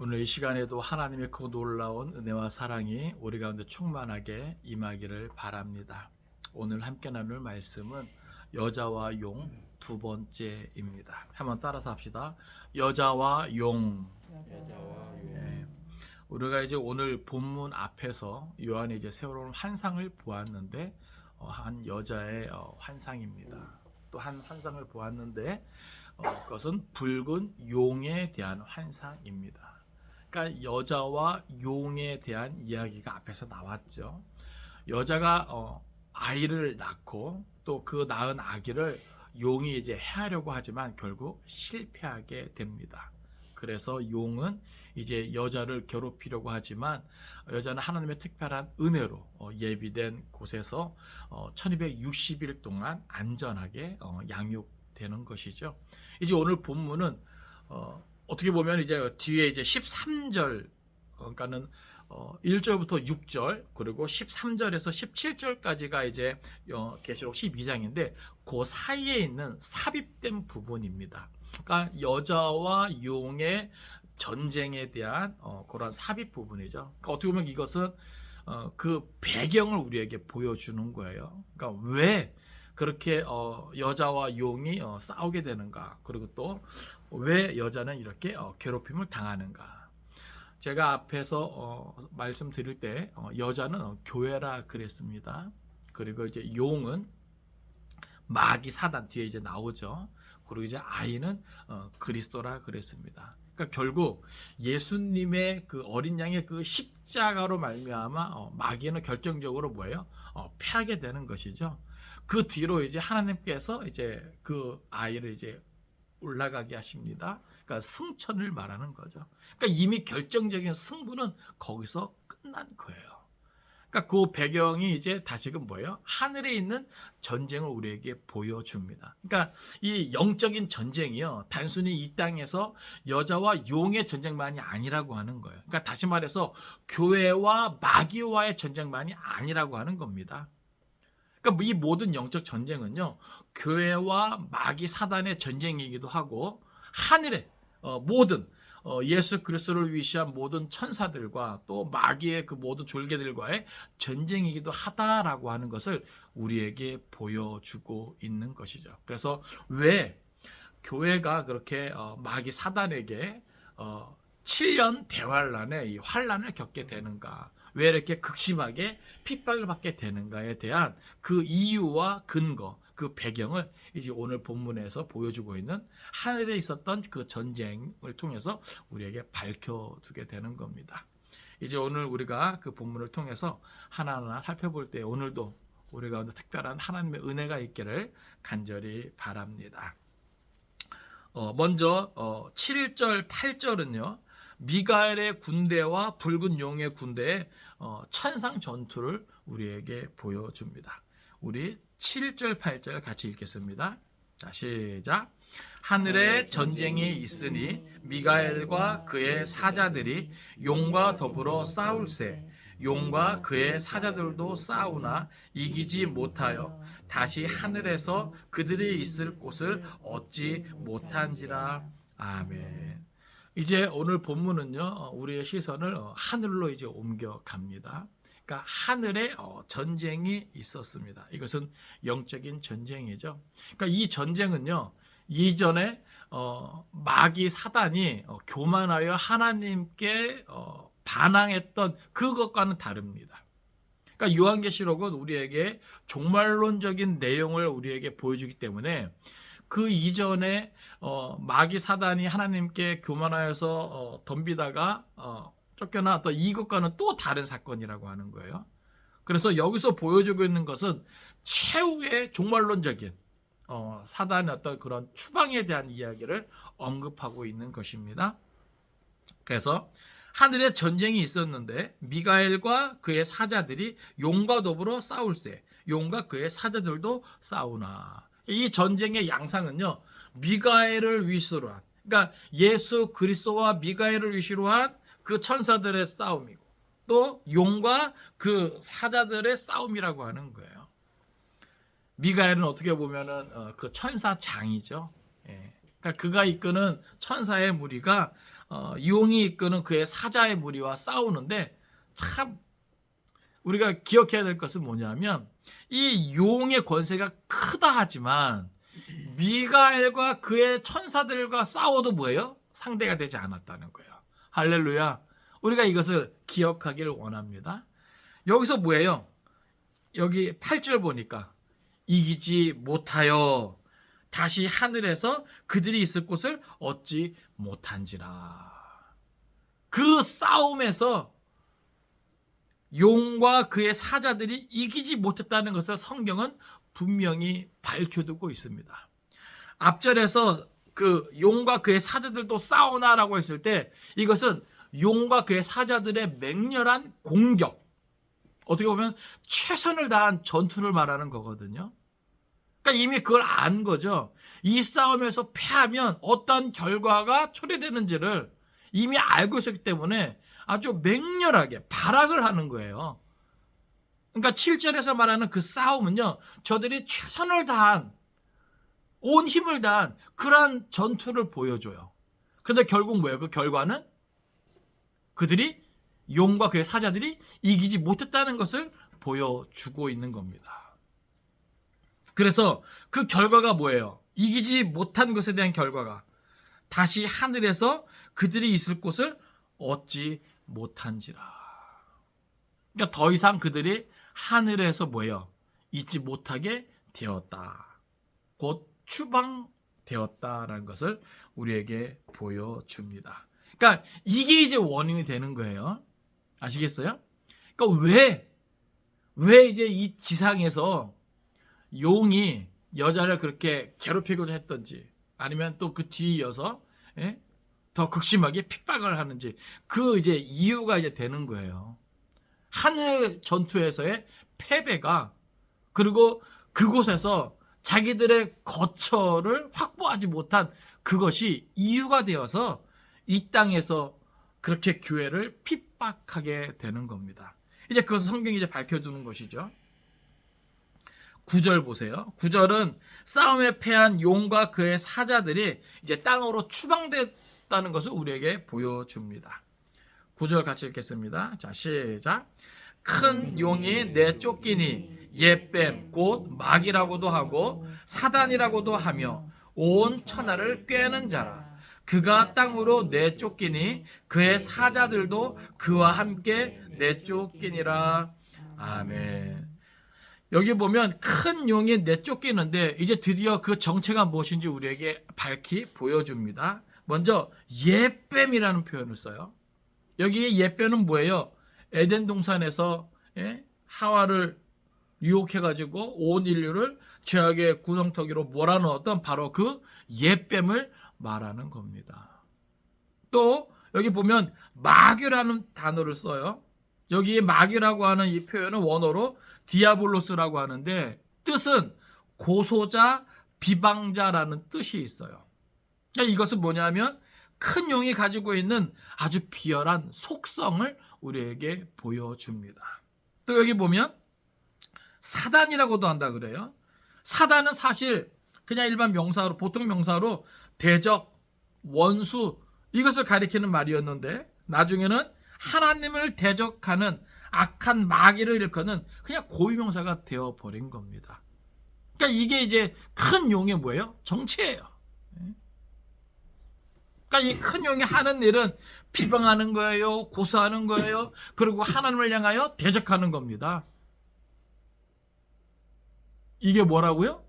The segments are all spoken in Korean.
오늘 이 시간에도 하나님의 그 놀라운 은혜와 사랑이 우리 가운데 충만하게 임하기를 바랍니다. 오늘 함께 나눌 말씀은 여자와 용 두 번째입니다. 한번 따라서 합시다. 여자와 용. 예. 우리가 이제 오늘 본문 앞에서 요한이 이제 새로운 환상을 보았는데 한 여자의 환상입니다. 또 한 환상을 보았는데 그것은 붉은 용에 대한 환상입니다. 그러니까 여자와 용에 대한 이야기가 앞에서 나왔죠. 여자가 아이를 낳고 또 그 낳은 아기를 용이 이제 해하려고 하지만 결국 실패하게 됩니다. 그래서 용은 이제 여자를 괴롭히려고 하지만 여자는 하나님의 특별한 은혜로 예비된 곳에서 1260일 동안 안전하게 양육되는 것이죠. 이제 오늘 본문은 어떻게 보면 이제 뒤에 이제 13절, 그러니까는 1절부터 6절 그리고 13절에서 17절까지가 이제 계시록 12장인데 그 사이에 있는 삽입된 부분입니다. 그러니까 여자와 용의 전쟁에 대한 그런 삽입 부분이죠. 그러니까 어떻게 보면 이것은 그 배경을 우리에게 보여주는 거예요. 그러니까 왜 그렇게 여자와 용이 싸우게 되는가, 그리고 또 왜 여자는 이렇게 괴롭힘을 당하는가. 제가 앞에서 말씀드릴 때 여자는 교회라 그랬습니다. 그리고 이제 용은 마귀 사단 뒤에 이제 나오죠. 그리고 이제 아이는 그리스도라 그랬습니다. 그러니까 결국 예수님의 그 어린 양의 그 십자가로 말미암아 마귀는 결정적으로 뭐예요? 패하게 되는 것이죠. 그 뒤로 이제 하나님께서 이제 그 아이를 이제 올라가게 하십니다. 그러니까 승천을 말하는 거죠. 그러니까 이미 결정적인 승부는 거기서 끝난 거예요. 그러니까 그 배경이 이제 다시금 뭐예요? 하늘에 있는 전쟁을 우리에게 보여줍니다. 그러니까 이 영적인 전쟁이요, 단순히 이 땅에서 여자와 용의 전쟁만이 아니라고 하는 거예요. 그러니까 다시 말해서 교회와 마귀와의 전쟁만이 아니라고 하는 겁니다. 그러니까 이 모든 영적 전쟁은요, 교회와 마귀 사단의 전쟁이기도 하고 하늘의 모든 예수 그리스도를 위시한 모든 천사들과 또 마귀의 그 모든 졸개들과의 전쟁이기도 하다라고 하는 것을 우리에게 보여주고 있는 것이죠. 그래서 왜 교회가 그렇게 마귀 사단에게 7년 대환란의 이 환란을 겪게 되는가, 왜 이렇게 극심하게 핍박을 받게 되는가에 대한 그 이유와 근거, 그 배경을 이제 오늘 본문에서 보여주고 있는 하늘에 있었던 그 전쟁을 통해서 우리에게 밝혀주게 되는 겁니다. 이제 오늘 우리가 그 본문을 통해서 하나하나 살펴볼 때 오늘도 우리 가운데 특별한 하나님의 은혜가 있기를 간절히 바랍니다. 먼저 7절, 8절은요. 미가엘의 군대와 붉은 용의 군대의 천상 전투를 우리에게 보여줍니다. 우리 7절, 8절 같이 읽겠습니다. 자, 시작. 하늘에 전쟁이 있으니 미가엘과 그의 사자들이 용과 더불어 싸울세. 용과 그의 사자들도 싸우나 이기지 못하여 다시 하늘에서 그들이 있을 곳을 얻지 못한지라. 아멘. 이제 오늘 본문은요, 우리의 시선을 하늘로 이제 옮겨갑니다. 그러니까 하늘에 전쟁이 있었습니다. 이것은 영적인 전쟁이죠. 그러니까 이 전쟁은요, 이전에 마귀 사단이 교만하여 하나님께 반항했던 그것과는 다릅니다. 그러니까 요한계시록은 우리에게 종말론적인 내용을 우리에게 보여주기 때문에 그 이전에 마귀 사단이 하나님께 교만하여서 덤비다가 쫓겨나왔던 이것과는 또 다른 사건이라고 하는 거예요. 그래서 여기서 보여주고 있는 것은 최후의 종말론적인 사단의 어떤 그런 추방에 대한 이야기를 언급하고 있는 것입니다. 그래서 하늘에 전쟁이 있었는데 미가엘과 그의 사자들이 용과 더불어 싸울세. 용과 그의 사자들도 싸우나. 이 전쟁의 양상은요, 미가엘을 위시로 한, 그러니까 예수 그리스도와 미가엘을 위시로 한 그 천사들의 싸움이고 또 용과 그 사자들의 싸움이라고 하는 거예요. 미가엘은 어떻게 보면은 그 천사장이죠. 예. 그러니까 그가 이끄는 천사의 무리가 용이 이끄는 그의 사자의 무리와 싸우는데, 참 우리가 기억해야 될 것은 뭐냐면, 이 용의 권세가 크다 하지만 미가엘과 그의 천사들과 싸워도 뭐예요? 상대가 되지 않았다는 거예요. 할렐루야. 우리가 이것을 기억하기를 원합니다. 여기서 뭐예요? 여기 8절 보니까 이기지 못하여 다시 하늘에서 그들이 있을 곳을 얻지 못한지라. 그 싸움에서 용과 그의 사자들이 이기지 못했다는 것을 성경은 분명히 밝혀두고 있습니다. 앞절에서 그 용과 그의 사자들도 싸우나라고 했을 때, 이것은 용과 그의 사자들의 맹렬한 공격, 어떻게 보면 최선을 다한 전투를 말하는 거거든요. 그러니까 이미 그걸 안 거죠. 이 싸움에서 패하면 어떤 결과가 초래되는지를 이미 알고 있었기 때문에 아주 맹렬하게 발악을 하는 거예요. 그러니까 7절에서 말하는 그 싸움은요, 저들이 최선을 다한, 온 힘을 다한 그러한 전투를 보여줘요. 그런데 결국 뭐예요? 그 결과는 그들이, 용과 그의 사자들이 이기지 못했다는 것을 보여주고 있는 겁니다. 그래서 그 결과가 뭐예요? 이기지 못한 것에 대한 결과가 다시 하늘에서 그들이 있을 곳을 얻지 못한지라. 그러니까 더 이상 그들이 하늘에서 뭐예요? 있지 못하게 되었다. 곧 추방되었다라는 것을 우리에게 보여줍니다. 그러니까 이게 이제 원인이 되는 거예요. 아시겠어요? 그러니까 왜 이제 이 지상에서 용이 여자를 그렇게 괴롭히고자 했던지, 아니면 또 그 뒤에 이어서 더 극심하게 핍박을 하는지, 그 이제 이유가 이제 되는 거예요. 하늘 전투에서의 패배가, 그리고 그곳에서 자기들의 거처를 확보하지 못한 그것이 이유가 되어서 이 땅에서 그렇게 교회를 핍박하게 되는 겁니다. 이제 그것을 성경이 이제 밝혀주는 것이죠. 9절 보세요. 9절은 싸움에 패한 용과 그의 사자들이 이제 땅으로 추방됐다는 것을 우리에게 보여줍니다. 9절 같이 읽겠습니다. 자, 시작. 큰 용이 내쫓기니 옛뱀 곧 마귀라고도 하고 사단이라고도 하며 온 천하를 꿰는 자라. 그가 땅으로 내쫓기니 그의 사자들도 그와 함께 내쫓기니라. 아멘. 여기 보면 큰 용이 내쫓기는데, 이제 드디어 그 정체가 무엇인지 우리에게 밝히 보여줍니다. 먼저 옛뱀이라는 표현을 써요. 여기 옛뱀은 뭐예요? 에덴 동산에서 하와를 유혹해가지고 온 인류를 죄악의 구렁텅이로 몰아넣었던 바로 그 옛뱀을 말하는 겁니다. 또 여기 보면 마귀라는 단어를 써요. 여기 마귀라고 하는 이 표현은 원어로 디아블로스라고 하는데, 뜻은 고소자, 비방자라는 뜻이 있어요. 그러니까 이것은 뭐냐면 큰 용이 가지고 있는 아주 비열한 속성을 우리에게 보여줍니다. 또 여기 보면 사단이라고도 한다 그래요. 사단은 사실 그냥 일반 명사로, 보통 명사로 대적, 원수, 이것을 가리키는 말이었는데, 나중에는 하나님을 대적하는 악한 마귀를 일컫는 그냥 고유명사가 되어버린 겁니다. 그러니까 이게 이제 큰 용의 뭐예요? 정체예요. 그러니까 이 큰 용이 하는 일은 비방하는 거예요, 고소하는 거예요, 그리고 하나님을 향하여 대적하는 겁니다. 이게 뭐라고요?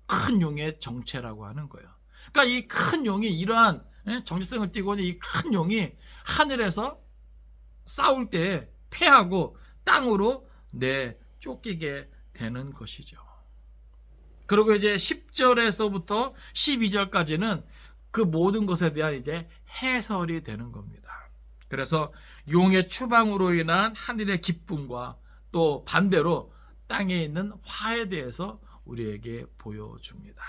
큰 용의 정체라고 하는 거예요. 그러니까 이 큰 용이 이러한 정체성을 띠고 있는 이 큰 용이 하늘에서 싸울 때 패하고 땅으로 내쫓기게 되는 것이죠. 그리고 이제 10절에서부터 12절까지는 그 모든 것에 대한 이제 해설이 되는 겁니다. 그래서 용의 추방으로 인한 하늘의 기쁨과 또 반대로 땅에 있는 화에 대해서 우리에게 보여줍니다.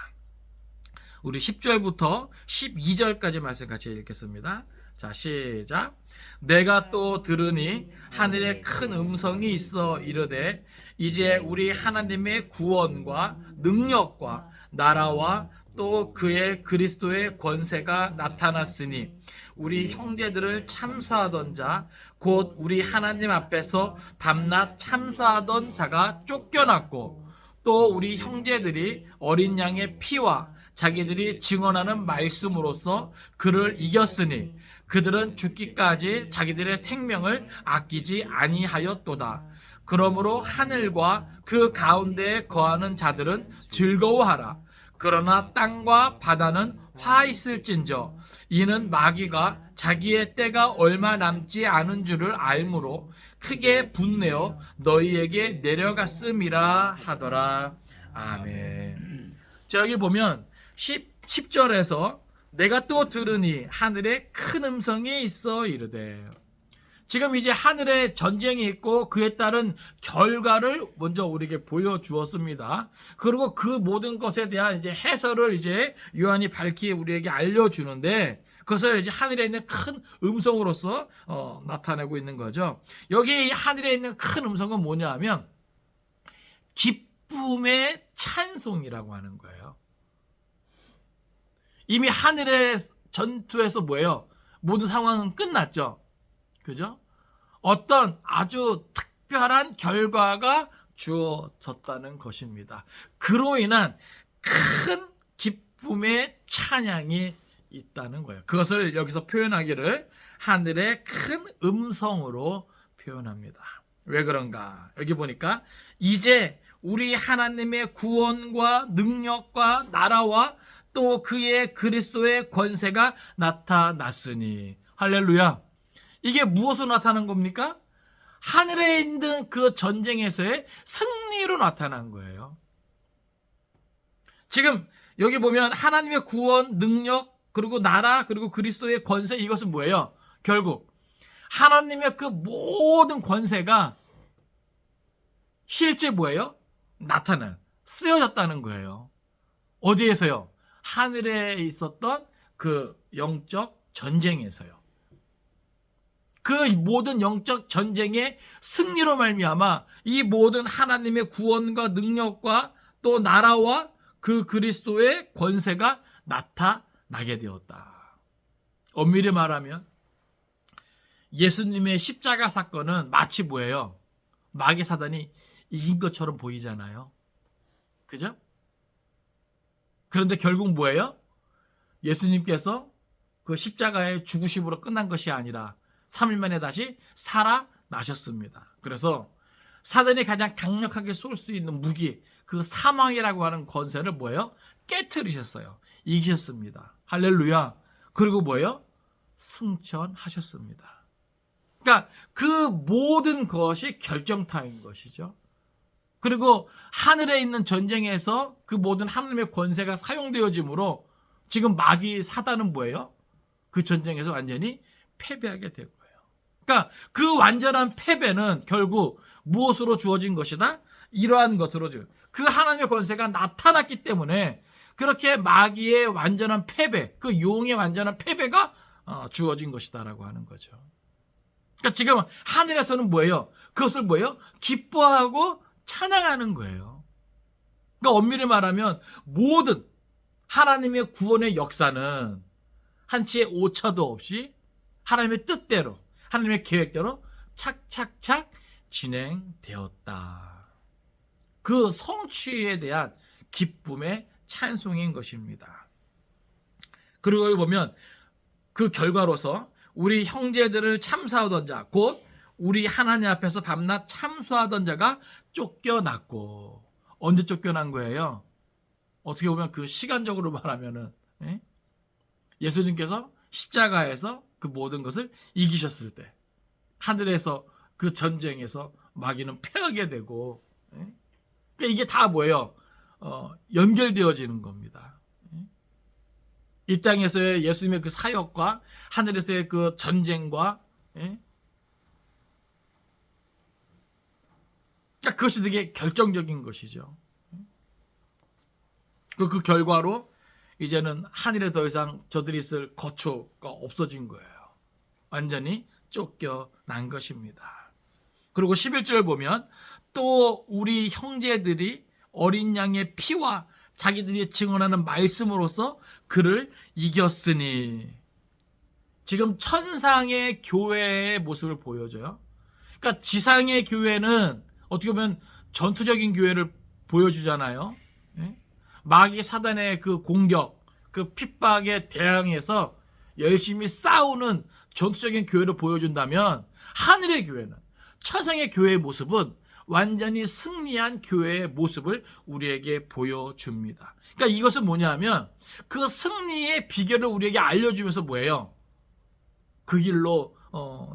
우리 10절부터 12절까지 말씀 같이 읽겠습니다. 자, 시작. 내가 또 들으니 하늘에 큰 음성이 있어 이르되 이제 우리 하나님의 구원과 능력과 나라와 또 그의 그리스도의 권세가 나타났으니 우리 형제들을 참수하던 자 곧 우리 하나님 앞에서 밤낮 참수하던 자가 쫓겨났고 또 우리 형제들이 어린 양의 피와 자기들이 증언하는 말씀으로써 그를 이겼으니 그들은 죽기까지 자기들의 생명을 아끼지 아니하였도다. 그러므로 하늘과 그 가운데에 거하는 자들은 즐거워하라. 그러나 땅과 바다는 화 있을진저 이는 마귀가 자기의 때가 얼마 남지 않은 줄을 알므로 크게 분내어 너희에게 내려갔음이라 하더라. 아멘. 자, 여기 보면 10절에서 내가 또 들으니 하늘에 큰 음성이 있어 이르되, 지금 이제 하늘에 전쟁이 있고 그에 따른 결과를 먼저 우리에게 보여주었습니다. 그리고 그 모든 것에 대한 이제 해설을 이제 요한이 밝히 우리에게 알려주는데, 그것을 이제 하늘에 있는 큰 음성으로서 나타내고 있는 거죠. 여기 하늘에 있는 큰 음성은 뭐냐 하면 기쁨의 찬송이라고 하는 거예요. 이미 하늘의 전투에서 뭐예요? 모든 상황은 끝났죠. 그죠? 어떤 아주 특별한 결과가 주어졌다는 것입니다. 그로 인한 큰 기쁨의 찬양이 있다는 거예요. 그것을 여기서 표현하기를 하늘의 큰 음성으로 표현합니다. 왜 그런가? 여기 보니까 이제 우리 하나님의 구원과 능력과 나라와 또 그의 그리스도의 권세가 나타났으니, 할렐루야. 이게 무엇으로 나타난 겁니까? 하늘에 있는 그 전쟁에서의 승리로 나타난 거예요. 지금 여기 보면 하나님의 구원, 능력, 그리고 나라, 그리고 그리스도의 권세, 이것은 뭐예요? 결국 하나님의 그 모든 권세가 실제 뭐예요? 쓰여졌다는 거예요. 어디에서요? 하늘에 있었던 그 영적 전쟁에서요. 그 모든 영적 전쟁의 승리로 말미암아 이 모든 하나님의 구원과 능력과 또 나라와 그 그리스도의 권세가 나타나게 되었다. 엄밀히 말하면 예수님의 십자가 사건은 마치 뭐예요? 마귀 사단이 이긴 것처럼 보이잖아요. 그죠? 그런데 결국 뭐예요? 예수님께서 그 십자가의 죽으심으로 끝난 것이 아니라 3일 만에 다시 살아나셨습니다. 그래서 사단이 가장 강력하게 쏠 수 있는 무기, 그 사망이라고 하는 권세를 뭐예요? 깨트리셨어요. 이기셨습니다. 할렐루야. 그리고 뭐예요? 승천하셨습니다. 그러니까 그 모든 것이 결정타인 것이죠. 그리고 하늘에 있는 전쟁에서 그 모든 하나님의 권세가 사용되어지므로 지금 마귀 사단은 뭐예요? 그 전쟁에서 완전히 패배하게 된 거예요. 그러니까 그 완전한 패배는 결국 무엇으로 주어진 것이다? 이러한 것으로 그 하나님의 권세가 나타났기 때문에 그렇게 마귀의 완전한 패배, 그 용의 완전한 패배가 주어진 것이다라고 하는 거죠. 그러니까 지금 하늘에서는 뭐예요? 그것을 뭐예요? 기뻐하고 찬양하는 거예요. 그러니까 엄밀히 말하면 모든 하나님의 구원의 역사는 한치의 오차도 없이 하나님의 뜻대로, 하나님의 계획대로 착착착 진행되었다. 그 성취에 대한 기쁨의 찬송인 것입니다. 그리고 여기 보면 그 결과로서 우리 형제들을 참사하던 자, 곧 우리 하나님 앞에서 밤낮 참수하던 자가 쫓겨났고, 언제 쫓겨난 거예요? 어떻게 보면 그 시간적으로 말하면은 예수님께서 십자가에서 그 모든 것을 이기셨을 때, 하늘에서 그 전쟁에서 마귀는 패하게 되고, 그러니까 이게 다 뭐예요? 연결되어지는 겁니다. 이 땅에서의 예수님의 그 사역과 하늘에서의 그 전쟁과, 그러니까 그것이 되게 결정적인 것이죠. 그 결과로 이제는 하늘에 더 이상 저들이 있을 거처가 없어진 거예요. 완전히 쫓겨난 것입니다. 그리고 11절 보면 또 우리 형제들이 어린 양의 피와 자기들이 증언하는 말씀으로써 그를 이겼으니. 지금 천상의 교회의 모습을 보여줘요. 그러니까 지상의 교회는 어떻게 보면 전투적인 교회를 보여주잖아요. 마귀 사단의 그 공격, 그 핍박에 대항해서 열심히 싸우는 전투적인 교회를 보여준다면, 하늘의 교회는, 천상의 교회의 모습은 완전히 승리한 교회의 모습을 우리에게 보여줍니다. 그러니까 이것은 뭐냐면 그 승리의 비결을 우리에게 알려주면서 뭐예요? 그 길로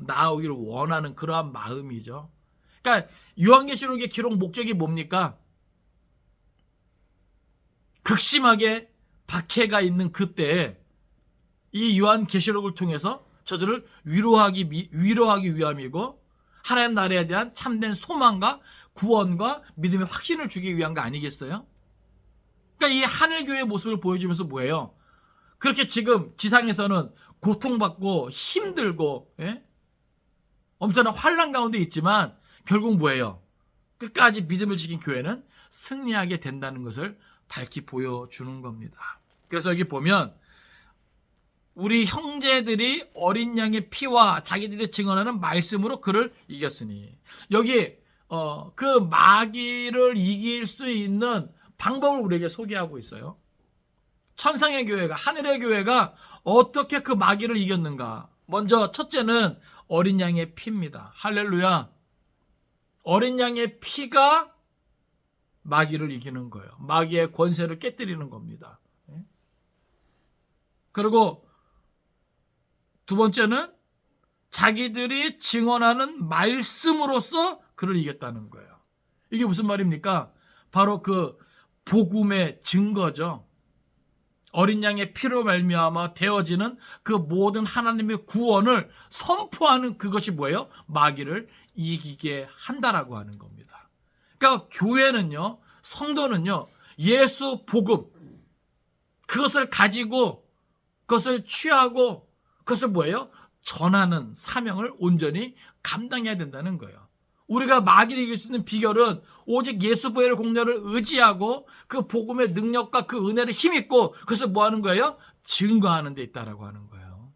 나아오기를 원하는 그러한 마음이죠. 그러니까 요한계시록의 기록 목적이 뭡니까? 극심하게 박해가 있는 그때에 이 요한계시록을 통해서 저들을 위로하기 위함이고, 하나님 나라에 대한 참된 소망과 구원과 믿음의 확신을 주기 위한 거 아니겠어요? 그러니까 이 하늘교회의 모습을 보여주면서 뭐예요? 그렇게 지금 지상에서는 고통받고 힘들고 엄청난 환난 가운데 있지만 결국 뭐예요? 끝까지 믿음을 지킨 교회는 승리하게 된다는 것을 밝히 보여주는 겁니다. 그래서 여기 보면 우리 형제들이 어린 양의 피와 자기들이 증언하는 말씀으로 그를 이겼으니, 여기 그 마귀를 이길 수 있는 방법을 우리에게 소개하고 있어요. 천상의 교회가, 하늘의 교회가 어떻게 그 마귀를 이겼는가. 먼저 첫째는 어린 양의 피입니다. 할렐루야. 어린 양의 피가 마귀를 이기는 거예요. 마귀의 권세를 깨뜨리는 겁니다. 그리고 두 번째는 자기들이 증언하는 말씀으로써 그를 이겼다는 거예요. 이게 무슨 말입니까? 바로 그 복음의 증거죠. 어린 양의 피로 말미암아 되어지는 그 모든 하나님의 구원을 선포하는 그것이 뭐예요? 마귀를 이기게 한다라고 하는 겁니다. 그러니까 교회는요, 성도는요, 예수 복음, 그것을 가지고, 그것을 취하고, 그것을 뭐예요? 전하는 사명을 온전히 감당해야 된다는 거예요. 우리가 마귀를 이길 수 있는 비결은 오직 예수 보혈의 공로를 의지하고 그 복음의 능력과 그 은혜를 힘입고 그것을 뭐 하는 거예요? 증거하는 데 있다라고 하는 거예요.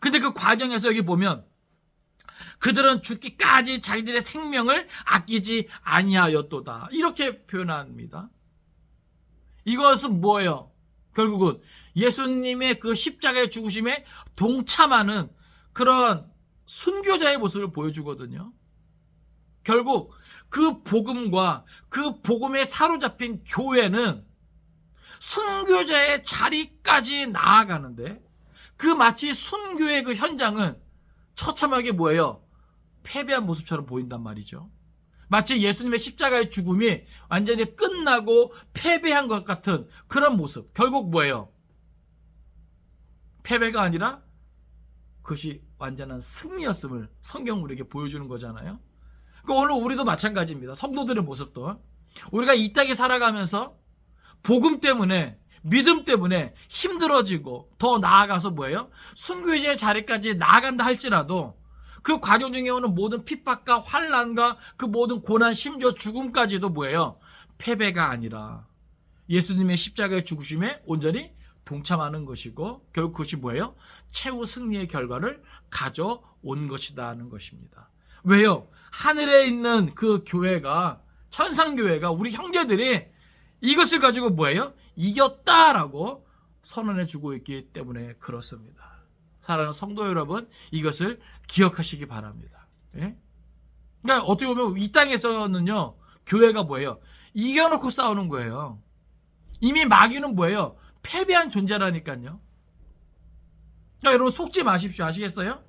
근데 그 과정에서 여기 보면 그들은 죽기까지 자기들의 생명을 아끼지 아니하였도다, 이렇게 표현합니다. 이것은 뭐예요? 결국은 예수님의 그 십자가의 죽으심에 동참하는 그런 순교자의 모습을 보여주거든요. 결국 그 복음과 그 복음에 사로잡힌 교회는 순교자의 자리까지 나아가는데, 그 마치 순교의 그 현장은 처참하게 뭐예요? 패배한 모습처럼 보인단 말이죠. 마치 예수님의 십자가의 죽음이 완전히 끝나고 패배한 것 같은 그런 모습. 결국 뭐예요? 패배가 아니라 그것이 완전한 승리였음을 성경 우리에게 보여주는 거잖아요. 그러니까 오늘 우리도 마찬가지입니다. 성도들의 모습도 우리가 이 땅에 살아가면서 복음 때문에, 믿음 때문에 힘들어지고 더 나아가서 뭐예요? 순교자의 자리까지 나아간다 할지라도 그 과정 중에 오는 모든 핍박과 환난과 그 모든 고난, 심지어 죽음까지도 뭐예요? 패배가 아니라 예수님의 십자가의 죽으심에 온전히 동참하는 것이고, 결국 그것이 뭐예요? 최후 승리의 결과를 가져온 것이다 하는 것입니다. 왜요? 하늘에 있는 그 교회가, 천상교회가, 우리 형제들이 이것을 가지고 뭐예요? 이겼다라고 선언해 주고 있기 때문에 그렇습니다. 사랑하는 성도 여러분, 이것을 기억하시기 바랍니다. 예? 그러니까 어떻게 보면 이 땅에서는요, 교회가 뭐예요? 이겨놓고 싸우는 거예요. 이미 마귀는 뭐예요? 패배한 존재라니까요. 그러니까 여러분 속지 마십시오. 아시겠어요?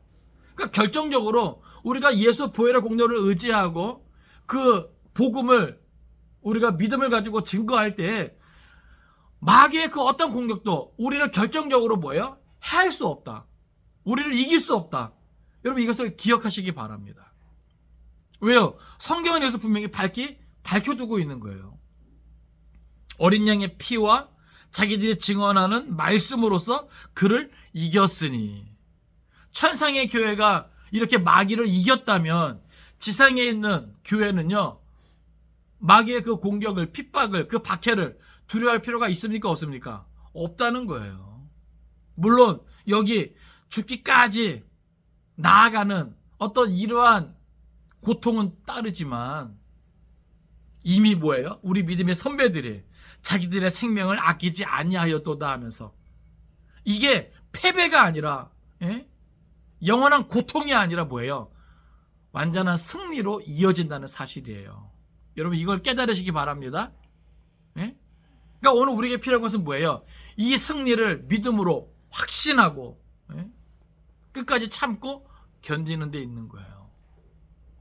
그러니까 결정적으로 우리가 예수 보혈의 공로를 의지하고 그 복음을, 우리가 믿음을 가지고 증거할 때 마귀의 그 어떤 공격도 우리를 결정적으로 뭐예요? 해할 수 없다. 우리를 이길 수 없다. 여러분 이것을 기억하시기 바랍니다. 왜요? 성경은 여기서 분명히 밝혀두고 있는 거예요. 어린 양의 피와 자기들이 증언하는 말씀으로써 그를 이겼으니. 천상의 교회가 이렇게 마귀를 이겼다면 지상에 있는 교회는요, 마귀의 그 공격을, 핍박을, 그 박해를 두려워할 필요가 있습니까? 없습니까? 없다는 거예요. 물론 여기 죽기까지 나아가는 어떤 이러한 고통은 따르지만 이미 뭐예요? 우리 믿음의 선배들이 자기들의 생명을 아끼지 아니하였도다 하면서 이게 패배가 아니라 영원한 고통이 아니라 뭐예요? 완전한 승리로 이어진다는 사실이에요. 여러분 이걸 깨달으시기 바랍니다. 그러니까 오늘 우리에게 필요한 것은 뭐예요? 이 승리를 믿음으로 확신하고 끝까지 참고 견디는 데 있는 거예요.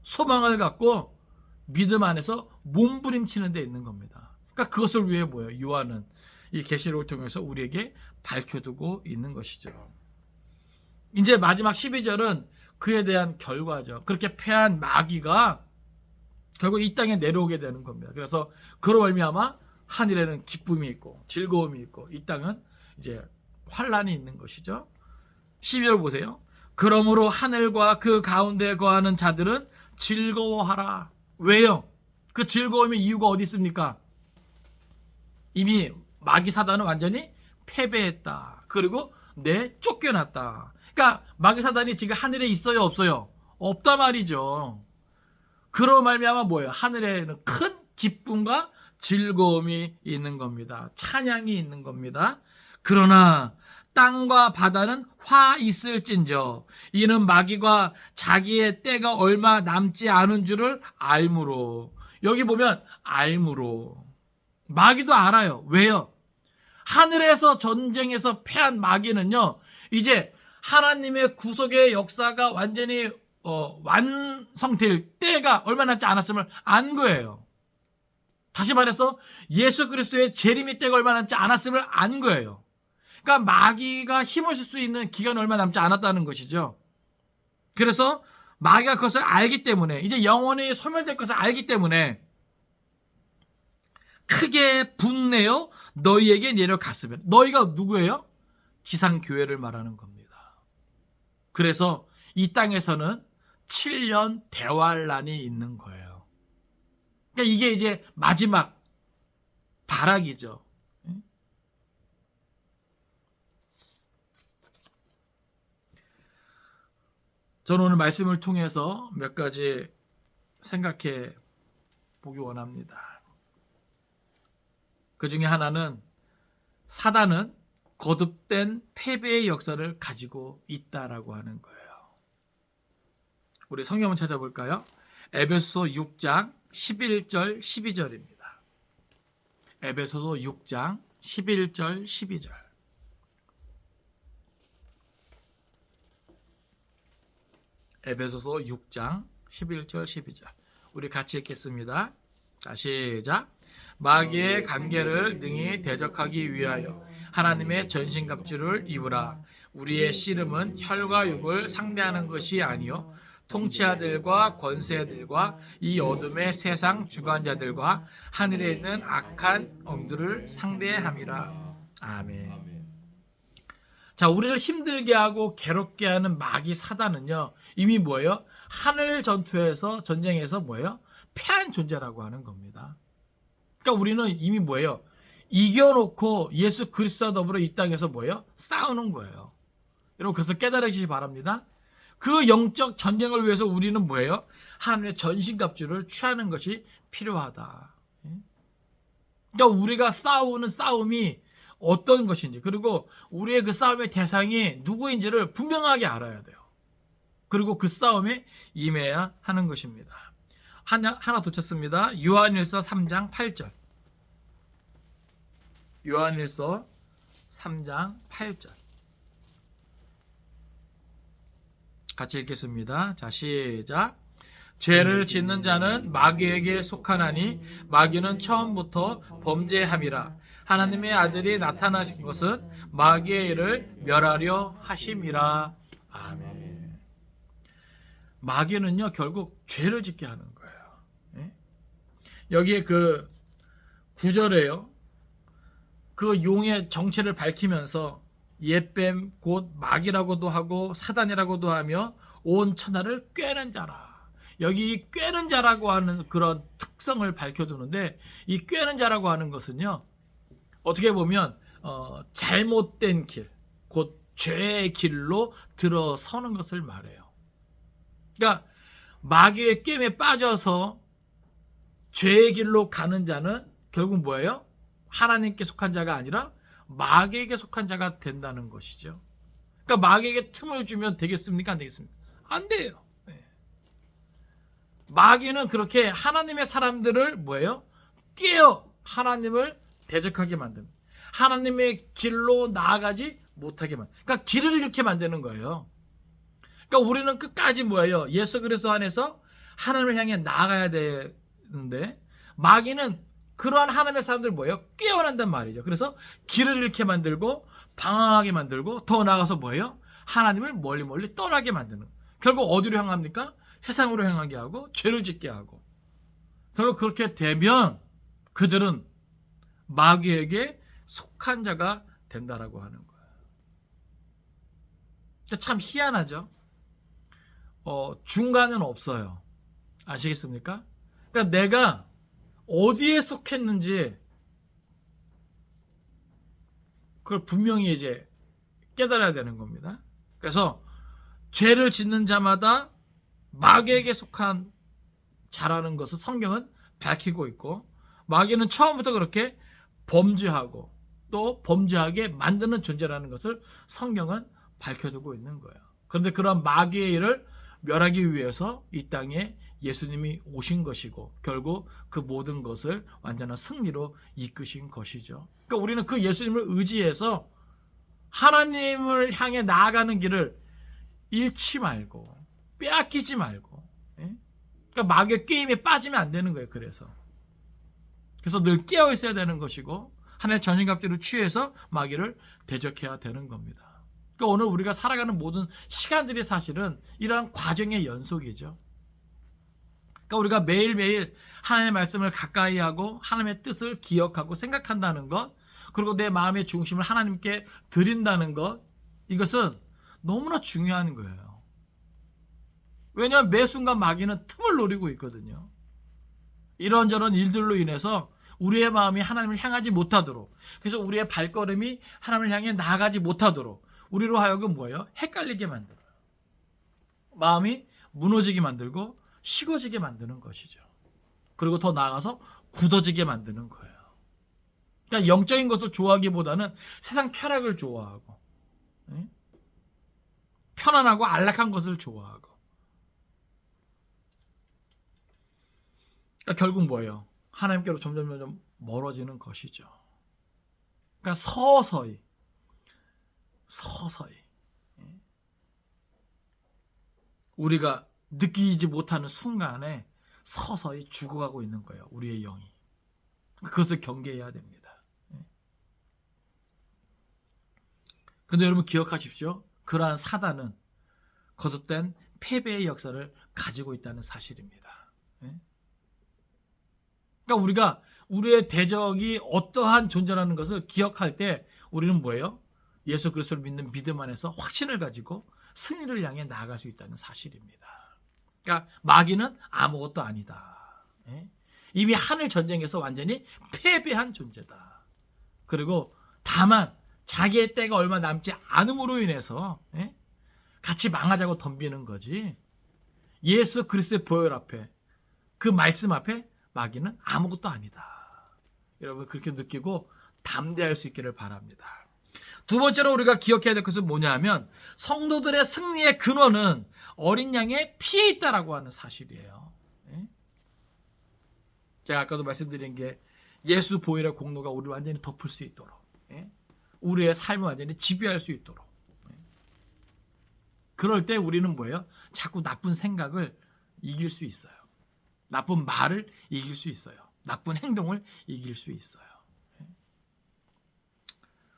소망을 갖고 믿음 안에서 몸부림치는 데 있는 겁니다. 그러니까 그것을 위해 뭐예요? 요한은 이 계시록을 통해서 우리에게 밝혀두고 있는 것이죠. 이제 마지막 12절은 그에 대한 결과죠. 그렇게 패한 마귀가 결국 이 땅에 내려오게 되는 겁니다. 그래서 그로 말미암아 하늘에는 기쁨이 있고 즐거움이 있고 이 땅은 이제 환란이 있는 것이죠. 12절 보세요. 그러므로 하늘과 그 가운데 거하는 자들은 즐거워하라. 왜요? 그 즐거움의 이유가 어디 있습니까? 이미 마귀 사단은 완전히 패배했다. 그리고 쫓겨났다. 그러니까 마귀 사단이 지금 하늘에 있어요, 없어요? 없다 말이죠. 그로 말미암아 뭐예요? 하늘에는 큰 기쁨과 즐거움이 있는 겁니다. 찬양이 있는 겁니다. 그러나 땅과 바다는 화 있을진저 이는 마귀가 자기의 때가 얼마 남지 않은 줄을 알므로. 여기 보면 알므로. 마귀도 알아요. 왜요? 하늘에서 전쟁에서 패한 마귀는요, 이제 하나님의 구속의 역사가 완전히 완성될 때가 얼마 남지 않았음을 안 거예요. 다시 말해서 예수 그리스도의 재림의 때가 얼마 남지 않았음을 안 거예요. 그러니까 마귀가 힘을 쓸 수 있는 기간이 얼마 남지 않았다는 것이죠. 그래서 마귀가 그것을 알기 때문에, 이제 영원히 소멸될 것을 알기 때문에 크게 분내어 너희에게 내려갔으면. 너희가 누구예요? 지상교회를 말하는 겁니다. 그래서 이 땅에서는 7년 대환란이 있는 거예요. 그러니까 이게 이제 마지막 발악이죠. 저는 오늘 말씀을 통해서 몇 가지 생각해 보기 원합니다. 그 중에 하나는 사단은 거듭된 패배의 역사를 가지고 있다라고 하는 거예요. 우리 성경을 찾아볼까요? 에베소서 6장 11절 12절입니다. 에베소서 6장 11절 12절. 에베소서 6장 11절 12절. 우리 같이 읽겠습니다. 자, 시작. 마귀의 관계를 능히 대적하기 위하여 하나님의 전신갑주를 입으라. 우리의 씨름은 혈과 육을 상대하는 것이 아니요 통치자들과 권세들과 이 어둠의 세상 주관자들과 하늘에 있는 악한 영들을 상대함이라. 아멘. 자, 우리를 힘들게 하고 괴롭게 하는 마귀 사단은요, 이미 뭐예요? 하늘 전쟁에서 뭐예요? 패한 존재라고 하는 겁니다. 그러니까 우리는 이미 뭐예요? 이겨놓고 예수 그리스도와 더불어 이 땅에서 뭐예요? 싸우는 거예요. 여러분, 그래서 깨달으시기 바랍니다. 그 영적 전쟁을 위해서 우리는 뭐예요? 하나님의 전신갑주를 취하는 것이 필요하다. 그러니까 우리가 싸우는 싸움이 어떤 것인지, 그리고 우리의 그 싸움의 대상이 누구인지를 분명하게 알아야 돼요. 그리고 그 싸움에 임해야 하는 것입니다. 하나 더 찾습니다. 요한일서 3장 8절. 요한일서 3장 8절. 같이 읽겠습니다. 자, 시작. 죄를 짓는 자는 마귀에게 속하나니 마귀는 처음부터 범죄함이라. 하나님의 아들이 나타나신 것은 마귀의 일을 멸하려 하심이라. 아멘. 마귀는요, 결국 죄를 짓게 하는 거예요. 여기에 그 9절에요. 그 용의 정체를 밝히면서 옛뱀 곧 마귀라고도 하고 사단이라고도 하며 온 천하를 꿰는 자라. 여기 꿰는 자라고 하는 그런 특성을 밝혀두는데, 이 꿰는 자라고 하는 것은요, 어떻게 보면 잘못된 길, 곧 죄의 길로 들어서는 것을 말해요. 그러니까 마귀의 꿰매에 빠져서 죄의 길로 가는 자는 결국 뭐예요? 하나님께 속한 자가 아니라 마귀에게 속한 자가 된다는 것이죠. 그러니까 마귀에게 틈을 주면 되겠습니까? 안 되겠습니까? 안 돼요. 마귀는 그렇게 하나님의 사람들을 뭐예요? 깨어 하나님을 대적하게 만듭니다. 하나님의 길로 나아가지 못하게 만듭니다. 그러니까 길을 잃게 만드는 거예요. 그러니까 우리는 끝까지 뭐예요? 예수 그리스도 안에서 하나님을 향해 나아가야 되는데 마귀는 그러한 하나님의 사람들 뭐예요? 깨어난단 말이죠. 그래서 길을 잃게 만들고 방황하게 만들고 더 나아가서 뭐예요? 하나님을 멀리 떠나게 만드는. 결국 어디로 향합니까? 세상으로 향하게 하고 죄를 짓게 하고. 결국 그렇게 되면 그들은 마귀에게 속한 자가 된다라고 하는 거예요. 참 희한하죠. 중간은 없어요. 아시겠습니까? 그러니까 내가 어디에 속했는지 그걸 분명히 이제 깨달아야 되는 겁니다. 그래서 죄를 짓는 자마다 마귀에게 속한 자라는 것을 성경은 밝히고 있고, 마귀는 처음부터 그렇게 범죄하고 또 범죄하게 만드는 존재라는 것을 성경은 밝혀두고 있는 거예요. 그런데 그런 마귀의 일을 멸하기 위해서 이 땅에 예수님이 오신 것이고 결국 그 모든 것을 완전한 승리로 이끄신 것이죠. 그러니까 우리는 그 예수님을 의지해서 하나님을 향해 나아가는 길을 잃지 말고 빼앗기지 말고, 그러니까 마귀의 게임에 빠지면 안 되는 거예요. 그래서 늘 깨어 있어야 되는 것이고 하나님의 전신갑주를 취해서 마귀를 대적해야 되는 겁니다. 그러니까 오늘 우리가 살아가는 모든 시간들이 사실은 이러한 과정의 연속이죠. 그러니까 우리가 매일매일 하나님의 말씀을 가까이 하고 하나님의 뜻을 기억하고 생각한다는 것, 그리고 내 마음의 중심을 하나님께 드린다는 것, 이것은 너무나 중요한 거예요. 왜냐하면 매 순간 마귀는 틈을 노리고 있거든요. 이런저런 일들로 인해서 우리의 마음이 하나님을 향하지 못하도록, 그래서 우리의 발걸음이 하나님을 향해 나아가지 못하도록 우리로 하여금 뭐예요? 헷갈리게 만들어요. 마음이 무너지게 만들고 식어지게 만드는 것이죠. 그리고 더 나아가서 굳어지게 만드는 거예요. 그러니까 영적인 것을 좋아하기보다는 세상 쾌락을 좋아하고, 편안하고 안락한 것을 좋아하고. 그러니까 결국 뭐예요? 하나님께로 점점 멀어지는 것이죠. 그러니까 서서히 우리가 느끼지 못하는 순간에 서서히 죽어가고 있는 거예요. 우리의 영이. 그것을 경계해야 됩니다. 그런데 여러분 기억하십시오. 그러한 사단은 거듭된 패배의 역사를 가지고 있다는 사실입니다. 그러니까 우리가 우리의 대적이 어떠한 존재라는 것을 기억할 때 우리는 뭐예요? 예수 그리스도를 믿는 믿음 안에서 확신을 가지고 승리를 향해 나아갈 수 있다는 사실입니다. 그러니까 마귀는 아무것도 아니다. 이미 하늘 전쟁에서 완전히 패배한 존재다. 그리고 다만 자기의 때가 얼마 남지 않음으로 인해서 같이 망하자고 덤비는 거지, 예수 그리스도의 보혈 앞에, 그 말씀 앞에 마귀는 아무것도 아니다. 여러분 그렇게 느끼고 담대할 수 있기를 바랍니다. 두 번째로 우리가 기억해야 될 것은 뭐냐 하면 성도들의 승리의 근원은 어린 양의 피에 있다라고 하는 사실이에요. 제가 아까도 말씀드린 게 예수 보혈의 공로가 우리를 완전히 덮을 수 있도록, 우리의 삶을 완전히 지배할 수 있도록. 그럴 때 우리는 뭐예요? 자꾸 나쁜 생각을 이길 수 있어요. 나쁜 말을 이길 수 있어요. 나쁜 행동을 이길 수 있어요.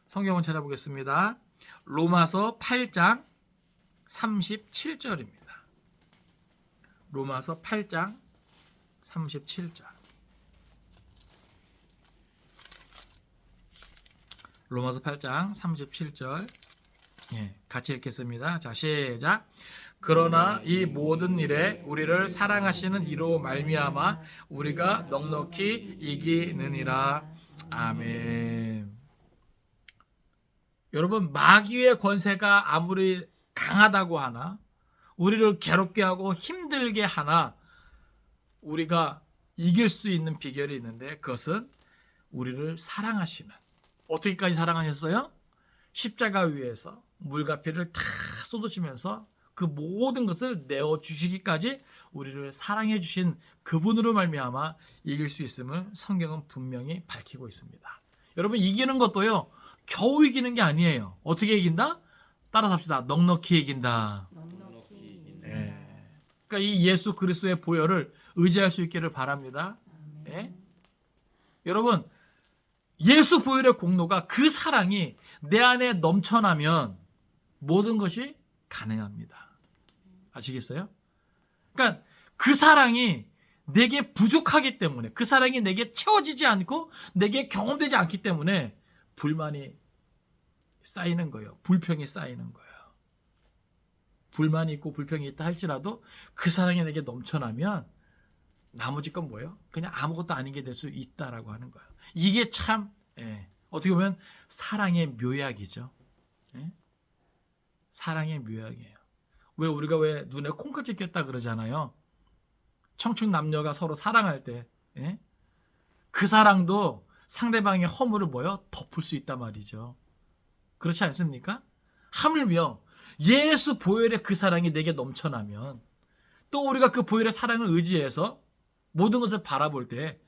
성경을 찾아보겠습니다. 로마서 8장 37절입니다. 로마서 8장 37절. 로마서 8장 37절. 같이 읽겠습니다. 자, 시작. 그러나 이 모든 일에 우리를 사랑하시는 이로 말미암아 우리가 넉넉히 이기느니라. 아멘. 여러분, 마귀의 권세가 아무리 강하다고 하나, 우리를 괴롭게 하고 힘들게 하나, 우리가 이길 수 있는 비결이 있는데, 그것은 우리를 사랑하시는, 어떻게까지 사랑하셨어요? 십자가 위에서 물과 피를 다 쏟으시면서 그 모든 것을 내어주시기까지 우리를 사랑해 주신 그분으로 말미암아 이길 수 있음을 성경은 분명히 밝히고 있습니다. 여러분, 이기는 것도요, 겨우 이기는 게 아니에요. 어떻게 이긴다? 따라서 합시다. 넉넉히 이긴다. 예. 그러니까 이 예수 그리스도의 보혈을 의지할 수 있기를 바랍니다. 예? 여러분, 예수 보혈의 공로가, 그 사랑이 내 안에 넘쳐나면 모든 것이 가능합니다. 아시겠어요? 그러니까 그 사랑이 내게 부족하기 때문에, 그 사랑이 내게 채워지지 않고 내게 경험되지 않기 때문에 불만이 쌓이는 거예요. 불평이 쌓이는 거예요. 불만이 있고 불평이 있다 할지라도 그 사랑이 내게 넘쳐나면 나머지 건 뭐예요? 그냥 아무것도 아닌 게 될 수 있다라고 하는 거예요. 이게 참, 어떻게 보면 사랑의 묘약이죠. 사랑의 묘약이에요. 우리가 눈에 콩깍지 꼈다 그러잖아요. 청춘 남녀가 서로 사랑할 때, 그 사랑도 상대방의 허물을 덮을 수 있단 말이죠. 그렇지 않습니까? 하물며 예수 보혈의 그 사랑이 내게 넘쳐나면, 또 우리가 그 보혈의 사랑을 의지해서 모든 것을 바라볼 때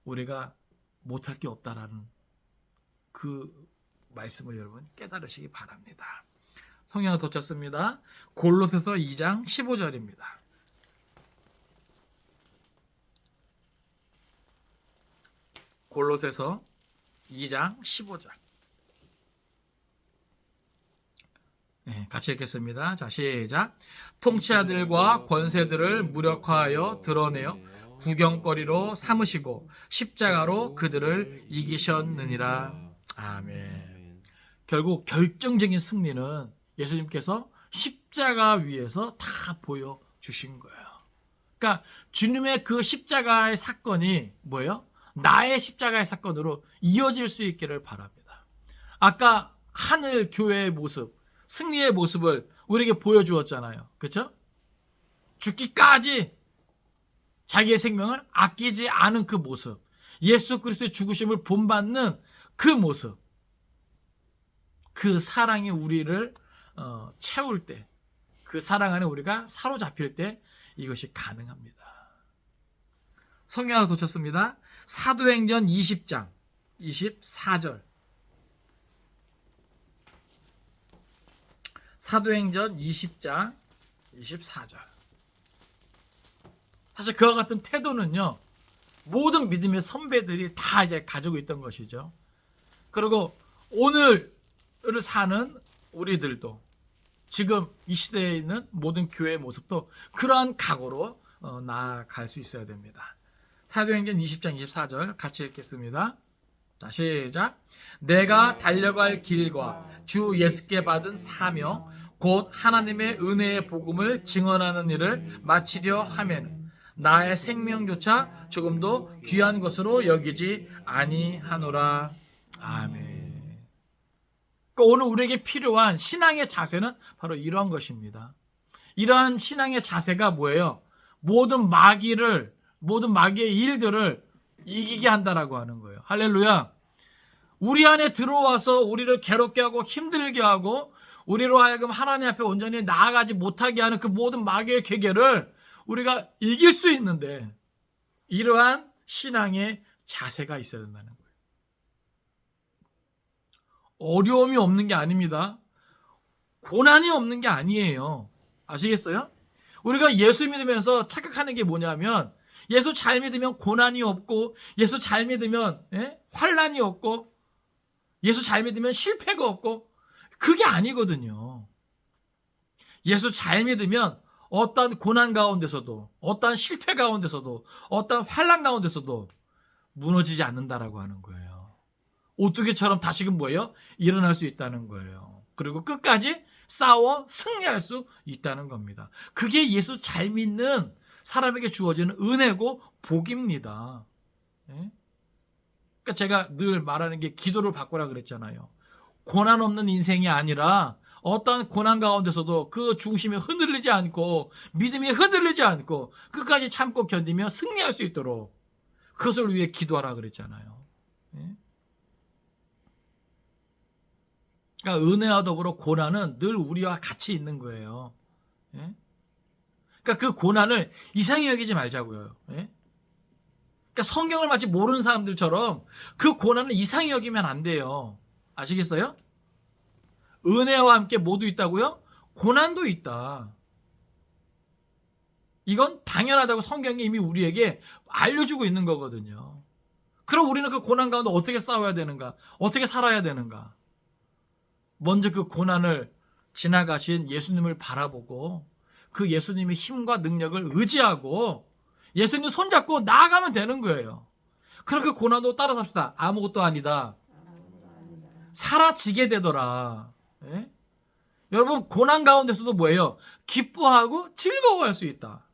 우리가 못할 게 없다라는 그 말씀을 여러분 깨달으시기 바랍니다. 성경을 덧쳤습니다. 골로새서 2장 15절입니다. 골로새서 2장 15절. 같이 읽겠습니다. 자, 시작. 통치자들과 권세들을 무력화하여 드러내어 구경거리로 삼으시고 십자가로 그들을 이기셨느니라. 아멘. 결국 결정적인 승리는 예수님께서 십자가 위에서 다 보여주신 거예요. 그러니까 주님의 그 십자가의 사건이 뭐예요? 나의 십자가의 사건으로 이어질 수 있기를 바랍니다. 아까 하늘 교회의 모습, 승리의 모습을 우리에게 보여주었잖아요. 그렇죠? 죽기까지 자기의 생명을 아끼지 않은 그 모습, 예수 그리스도의 죽으심을 본받는 그 모습, 그 사랑이 우리를 채울 때, 그 사랑 안에 우리가 사로잡힐 때 이것이 가능합니다. 성경 하나 덧쳤습니다. 사도행전 20장 24절. 사도행전 20장 24절. 사실 그와 같은 태도는요, 모든 믿음의 선배들이 다 이제 가지고 있던 것이죠. 그리고 오늘을 사는 우리들도, 지금 이 시대에 있는 모든 교회의 모습도 그러한 각오로 나아갈 수 있어야 됩니다. 사도행전 20장 24절 같이 읽겠습니다. 자, 시작. 내가 달려갈 길과 주 예수께 받은 사명 곧 하나님의 은혜의 복음을 증언하는 일을 마치려 하면 나의 생명조차 조금도 귀한 것으로 여기지 아니하노라. 아멘. 그러니까 오늘 우리에게 필요한 신앙의 자세는 바로 이러한 것입니다. 이러한 신앙의 자세가 뭐예요? 모든 마귀의 일들을 이기게 한다라고 하는 거예요. 할렐루야. 우리 안에 들어와서 우리를 괴롭게 하고 힘들게 하고 우리로 하여금 하나님 앞에 온전히 나아가지 못하게 하는 그 모든 마귀의 괴계를 우리가 이길 수 있는데, 이러한 신앙의 자세가 있어야 된다는 거예요. 어려움이 없는 게 아닙니다. 고난이 없는 게 아니에요. 아시겠어요? 우리가 예수 믿으면서 착각하는 게 뭐냐면, 예수 잘 믿으면 고난이 없고, 예수 잘 믿으면 환난이 없고, 예수 잘 믿으면 실패가 없고, 그게 아니거든요. 예수 잘 믿으면 어떤 고난 가운데서도, 어떤 실패 가운데서도, 어떤 환난 가운데서도 무너지지 않는다라고 하는 거예요. 오뚜기처럼 다시금 뭐예요? 일어날 수 있다는 거예요. 그리고 끝까지 싸워 승리할 수 있다는 겁니다. 그게 예수 잘 믿는 사람에게 주어지는 은혜고 복입니다. 그러니까 제가 늘 말하는 게 기도를 바꾸라 그랬잖아요. 고난 없는 인생이 아니라 어떠한 고난 가운데서도 그 중심이 흔들리지 않고 믿음이 흔들리지 않고 끝까지 참고 견디며 승리할 수 있도록 그것을 위해 기도하라 그랬잖아요. 예? 그러니까 은혜와 더불어 고난은 늘 우리와 같이 있는 거예요. 예? 그러니까 그 고난을 이상히 여기지 말자고요. 예? 그러니까 성경을 마치 모르는 사람들처럼 그 고난을 이상히 여기면 안 돼요. 아시겠어요? 은혜와 함께 모두 있다고요? 고난도 있다. 이건 당연하다고 성경이 이미 우리에게 알려주고 있는 거거든요. 그럼 우리는 그 고난 가운데 어떻게 싸워야 되는가? 어떻게 살아야 되는가? 먼저 그 고난을 지나가신 예수님을 바라보고 그 예수님의 힘과 능력을 의지하고 예수님 손잡고 나아가면 되는 거예요. 그렇게 고난도 따라 삽시다. 아무것도 아니다. 사라지게 되더라. 예? 여러분 고난 가운데서도 뭐예요? 기뻐하고 즐거워할 수 있다.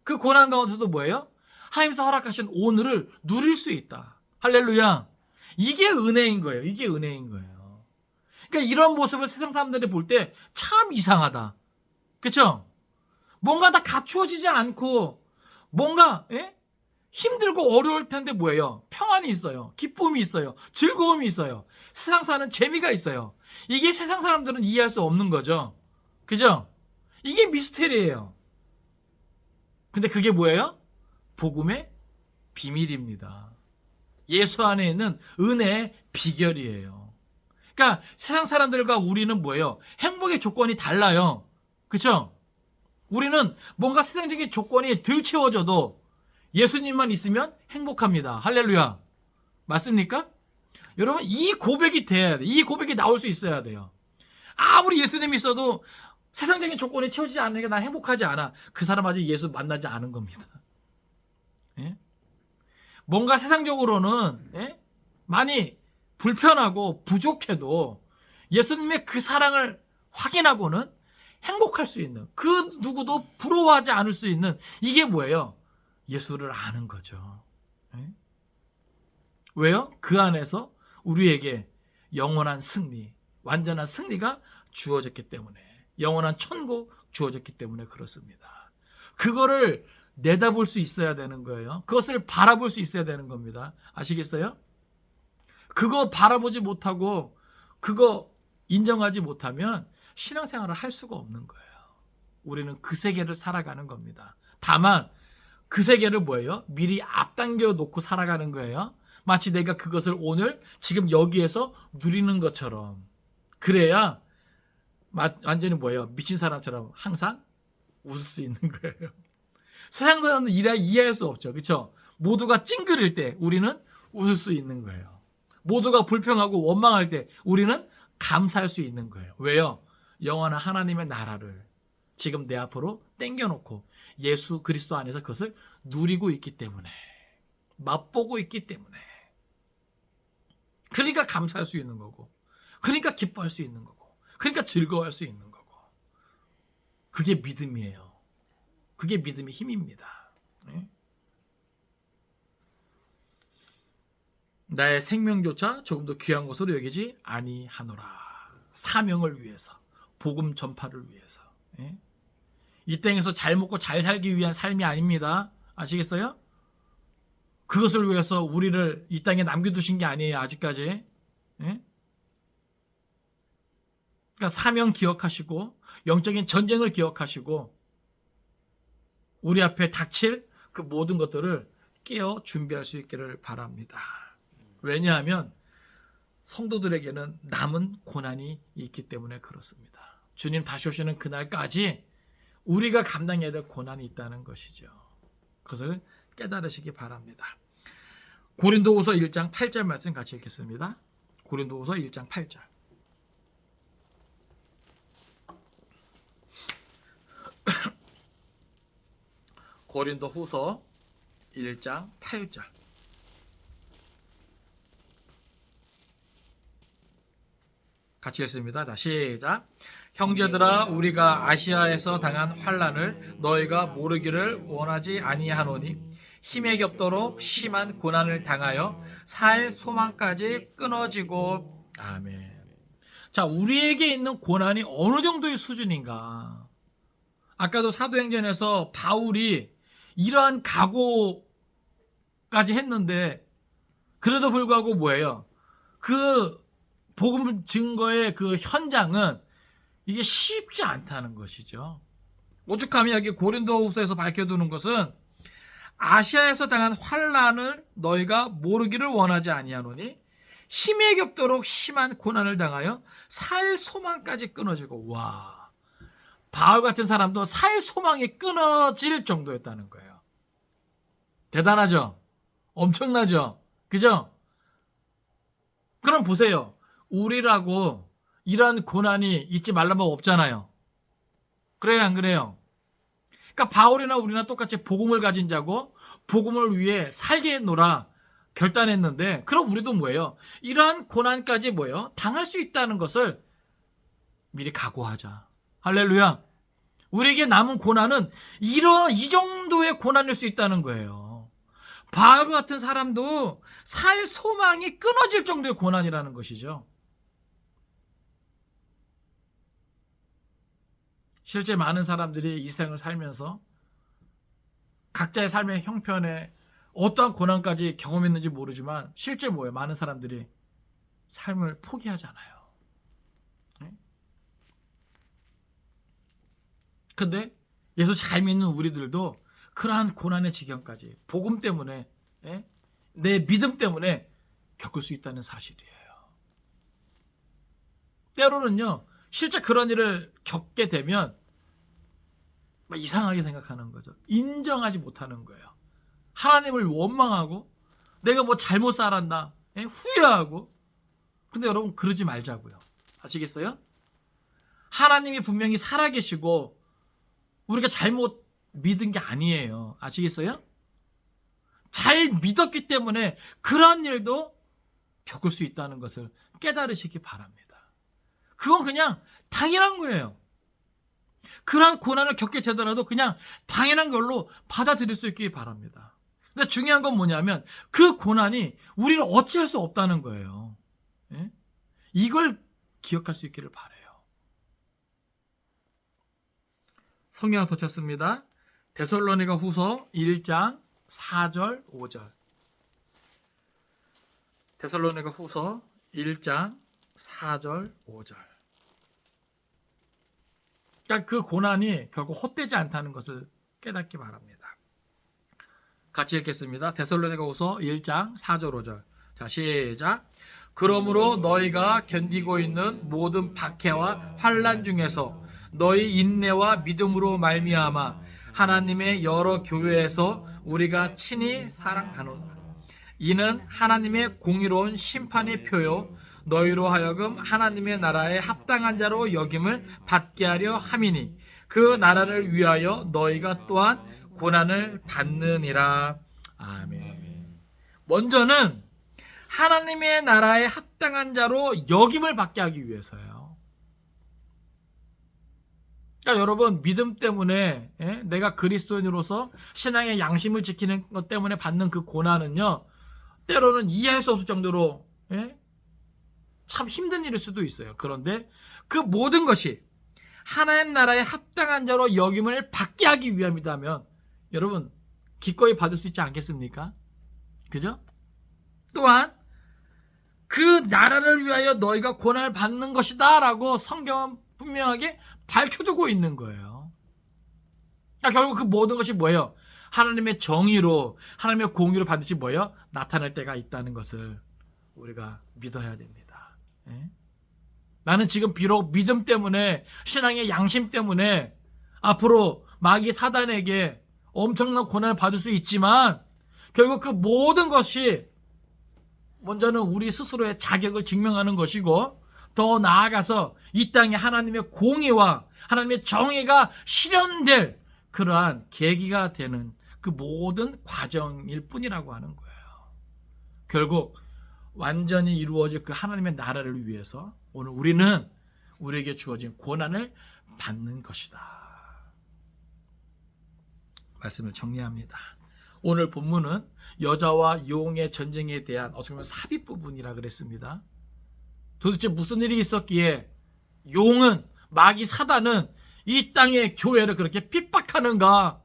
그 고난 가운데서도 뭐예요? 하나님께서 허락하신 오늘을 누릴 수 있다. 할렐루야. 이게 은혜인 거예요. 이게 은혜인 거예요. 그러니까 이런 모습을 세상 사람들이 볼 때 참 이상하다. 그렇죠? 뭔가 다 갖추어지지 않고 뭔가 힘들고 어려울 텐데 뭐예요? 평안이 있어요. 기쁨이 있어요. 즐거움이 있어요. 세상 사는 재미가 있어요. 이게 세상 사람들은 이해할 수 없는 거죠. 그죠? 이게 미스테리예요. 근데 그게 뭐예요? 복음의 비밀입니다. 예수 안에 있는 은혜의 비결이에요. 그러니까 세상 사람들과 우리는 뭐예요? 행복의 조건이 달라요. 그렇죠? 우리는 뭔가 세상적인 조건이 덜 채워져도 예수님만 있으면 행복합니다. 할렐루야. 맞습니까? 여러분 이 고백이 돼야 돼. 이 고백이 나올 수 있어야 돼요. 아무리 예수님이 있어도 세상적인 조건이 채워지지 않으니까 난 행복하지 않아. 그 사람 아직 예수 만나지 않은 겁니다. 예? 뭔가 세상적으로는 많이 불편하고 부족해도 예수님의 그 사랑을 확인하고는 행복할 수 있는, 그 누구도 부러워하지 않을 수 있는, 이게 뭐예요? 예수를 아는 거죠. 왜요? 그 안에서 우리에게 영원한 승리, 완전한 승리가 주어졌기 때문에, 영원한 천국 주어졌기 때문에 그렇습니다. 그거를 내다볼 수 있어야 되는 거예요. 그것을 바라볼 수 있어야 되는 겁니다. 아시겠어요? 그거 바라보지 못하고 그거 인정하지 못하면 신앙생활을 할 수가 없는 거예요. 우리는 그 세계를 살아가는 겁니다. 다만 그 세계를 뭐예요? 미리 앞당겨 놓고 살아가는 거예요. 마치 내가 그것을 오늘 지금 여기에서 누리는 것처럼. 그래야 완전히 뭐예요? 미친 사람처럼 항상 웃을 수 있는 거예요. 세상 사람은 이해할 수 없죠. 그렇죠? 모두가 찡그릴 때 우리는 웃을 수 있는 거예요. 모두가 불평하고 원망할 때 우리는 감사할 수 있는 거예요. 왜요? 영원한 하나님의 나라를 지금 내 앞으로 땡겨놓고 예수 그리스도 안에서 그것을 누리고 있기 때문에, 맛보고 있기 때문에, 그러니까 감사할 수 있는 거고, 그러니까 기뻐할 수 있는 거고, 그러니까 즐거워할 수 있는 거고. 그게 믿음이에요. 그게 믿음의 힘입니다. 나의 생명조차 조금 더 귀한 것으로 여기지 아니하노라. 사명을 위해서, 복음 전파를 위해서. 이 땅에서 잘 먹고 잘 살기 위한 삶이 아닙니다. 아시겠어요? 그것을 위해서 우리를 이 땅에 남겨두신 게 아니에요. 아직까지. 그러니까 사명 기억하시고 영적인 전쟁을 기억하시고 우리 앞에 닥칠 그 모든 것들을 깨어 준비할 수 있기를 바랍니다. 왜냐하면 성도들에게는 남은 고난이 있기 때문에 그렇습니다. 주님 다시 오시는 그날까지 우리가 감당해야 될 고난이 있다는 것이죠. 그것을 깨달으시기 바랍니다. 고린도후서 1장 8절 말씀 같이 읽겠습니다. 고린도후서 1장 8절. 고린도후서 1장 8절. 같이 읽습니다. 자, 시작. 형제들아, 우리가 아시아에서 당한 환난을 너희가 모르기를 원하지 아니하노니 힘에 겹도록 심한 고난을 당하여 살 소망까지 끊어지고. 아멘. 자, 우리에게 있는 고난이 어느 정도의 수준인가? 아까도 사도행전에서 바울이 이러한 각오까지 했는데 그래도 불구하고 뭐예요? 그 복음 증거의 그 현장은 이게 쉽지 않다는 것이죠. 오죽하면 여기 고린도후서에서 밝혀두는 것은 아시아에서 당한 환난을 너희가 모르기를 원하지 아니하노니 힘에 겹도록 심한 고난을 당하여 살 소망까지 끊어지고, 와, 바울 같은 사람도 살 소망이 끊어질 정도였다는 거예요. 대단하죠? 엄청나죠? 그죠? 그럼 보세요. 우리라고 이런 고난이 있지 말란 법 없잖아요. 그래요, 안 그래요? 그러니까 바울이나 우리나 똑같이 복음을 가진 자고 복음을 위해 살겠노라 결단했는데, 그럼 우리도 뭐예요? 이러한 고난까지 뭐예요? 당할 수 있다는 것을 미리 각오하자. 할렐루야. 우리에게 남은 고난은 이 정도의 고난일 수 있다는 거예요. 바울 같은 사람도 살 소망이 끊어질 정도의 고난이라는 것이죠. 실제 많은 사람들이 이 생을 살면서 각자의 삶의 형편에 어떠한 고난까지 경험했는지 모르지만 실제 뭐예요? 많은 사람들이 삶을 포기하잖아요. 근데 예수 잘 믿는 우리들도 그러한 고난의 지경까지 복음 때문에, 내 믿음 때문에 겪을 수 있다는 사실이에요. 때로는요, 실제 그런 일을 겪게 되면 막 이상하게 생각하는 거죠. 인정하지 못하는 거예요. 하나님을 원망하고 내가 뭐 잘못 살았나 후회하고. 근데 여러분, 그러지 말자고요. 아시겠어요? 하나님이 분명히 살아계시고 우리가 잘못 믿은 게 아니에요. 아시겠어요? 잘 믿었기 때문에 그런 일도 겪을 수 있다는 것을 깨달으시기 바랍니다. 그건 그냥 당연한 거예요. 그런 고난을 겪게 되더라도 그냥 당연한 걸로 받아들일 수 있기 바랍니다. 근데 중요한 건 뭐냐면 그 고난이 우리를 어찌할 수 없다는 거예요. 이걸 기억할 수 있기를 바라요. 성경 덧쳤습니다. 데살로니가 후서 1장 4절 5절. 데살로니가 후서 1장 4절 5절. 그러니까 그 고난이 결국 헛되지 않다는 것을 깨닫기 바랍니다. 같이 읽겠습니다. 데살로니가 후서 1장 4절 5절. 자, 시작. 그러므로 너희가 견디고 있는 모든 박해와 환난 중에서 너희 인내와 믿음으로 말미암아 하나님의 여러 교회에서 우리가 친히 사랑하노라. 이는 하나님의 공의로운 심판의 표요 너희로 하여금 하나님의 나라에 합당한 자로 여김을 받게 하려 함이니 그 나라를 위하여 너희가 또한 고난을 받느니라. 아멘. 먼저는 하나님의 나라에 합당한 자로 여김을 받게 하기 위해서요. 그러니까 여러분, 믿음 때문에 내가 그리스도인으로서 신앙의 양심을 지키는 것 때문에 받는 그 고난은요, 때로는 이해할 수 없을 정도로 참 힘든 일일 수도 있어요. 그런데 그 모든 것이 하나님 나라에 합당한 자로 여김을 받게 하기 위함이라면 여러분 기꺼이 받을 수 있지 않겠습니까? 그죠? 또한 그 나라를 위하여 너희가 고난을 받는 것이다 라고 성경은 분명하게 밝혀두고 있는 거예요. 그러니까 결국 그 모든 것이 뭐예요? 하나님의 정의로, 하나님의 공의로 반드시 뭐예요? 나타날 때가 있다는 것을 우리가 믿어야 됩니다. 나는 지금 비록 믿음 때문에, 신앙의 양심 때문에 앞으로 마귀 사단에게 엄청난 고난을 받을 수 있지만 결국 그 모든 것이 먼저는 우리 스스로의 자격을 증명하는 것이고 더 나아가서 이 땅에 하나님의 공의와 하나님의 정의가 실현될 그러한 계기가 되는 그 모든 과정일 뿐이라고 하는 거예요. 결국 완전히 이루어질 그 하나님의 나라를 위해서 오늘 우리는 우리에게 주어진 고난을 받는 것이다. 말씀을 정리합니다. 오늘 본문은 여자와 용의 전쟁에 대한 어떻게 보면 삽입 부분이라 그랬습니다. 도대체 무슨 일이 있었기에 용은, 마귀 사단은 이 땅의 교회를 그렇게 핍박하는가?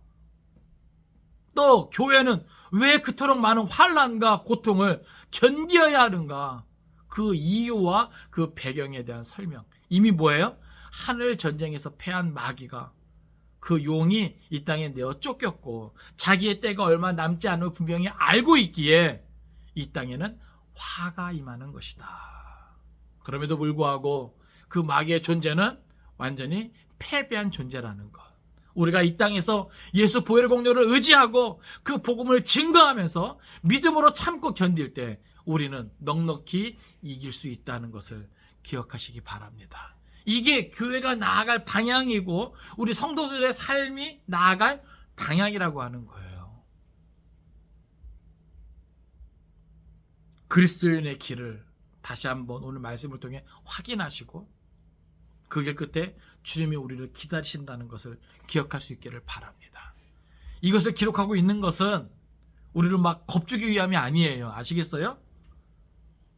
또 교회는 왜 그토록 많은 환난과 고통을 견디어야 하는가? 그 이유와 그 배경에 대한 설명. 이미 뭐예요? 하늘 전쟁에서 패한 마귀가, 그 용이 이 땅에 내어 쫓겼고 자기의 때가 얼마 남지 않을 분명히 알고 있기에 이 땅에는 화가 임하는 것이다. 그럼에도 불구하고 그 마귀의 존재는 완전히 패배한 존재라는 것. 우리가 이 땅에서 예수 보혈의 공로를 의지하고 그 복음을 증거하면서 믿음으로 참고 견딜 때 우리는 넉넉히 이길 수 있다는 것을 기억하시기 바랍니다. 이게 교회가 나아갈 방향이고 우리 성도들의 삶이 나아갈 방향이라고 하는 거예요. 그리스도인의 길을 다시 한번 오늘 말씀을 통해 확인하시고 그 길 끝에 주님이 우리를 기다리신다는 것을 기억할 수 있기를 바랍니다. 이것을 기록하고 있는 것은 우리를 막 겁주기 위함이 아니에요. 아시겠어요?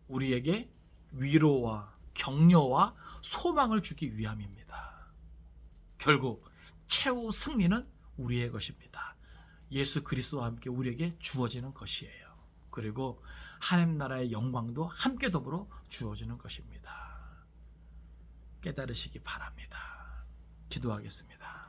우리에게 위로와 격려와 소망을 주기 위함입니다. 결국 최후 승리는 우리의 것입니다. 예수 그리스도와 함께 우리에게 주어지는 것이에요. 그리고 하나님 나라의 영광도 함께 더불어 주어지는 것입니다. 깨달으시기 바랍니다. 기도하겠습니다.